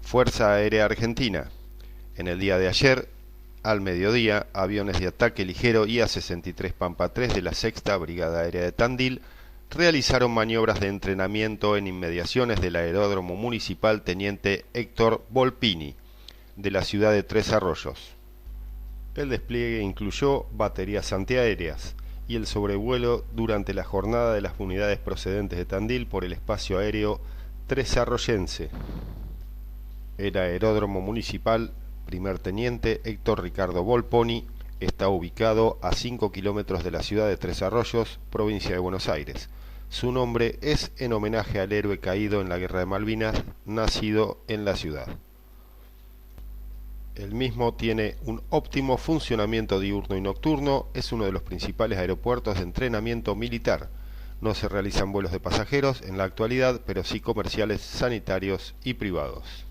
Fuerza Aérea Argentina. En el día de ayer, al mediodía, aviones de ataque ligero IA-63 Pampa 3 de la Sexta Brigada Aérea de Tandil realizaron maniobras de entrenamiento en inmediaciones del Aeródromo Municipal Teniente Héctor Volpini, de la ciudad de Tres Arroyos. El despliegue incluyó baterías antiaéreas y el sobrevuelo durante la jornada de las unidades procedentes de Tandil por el espacio aéreo tresarroyense. El Aeródromo Municipal Primer Teniente Héctor Ricardo Volpini está ubicado a 5 kilómetros de la ciudad de Tres Arroyos, provincia de Buenos Aires. Su nombre es en homenaje al héroe caído en la Guerra de Malvinas, nacido en la ciudad. El mismo tiene un óptimo funcionamiento diurno y nocturno, es uno de los principales aeropuertos de entrenamiento militar. No se realizan vuelos de pasajeros en la actualidad, pero sí comerciales, sanitarios y privados.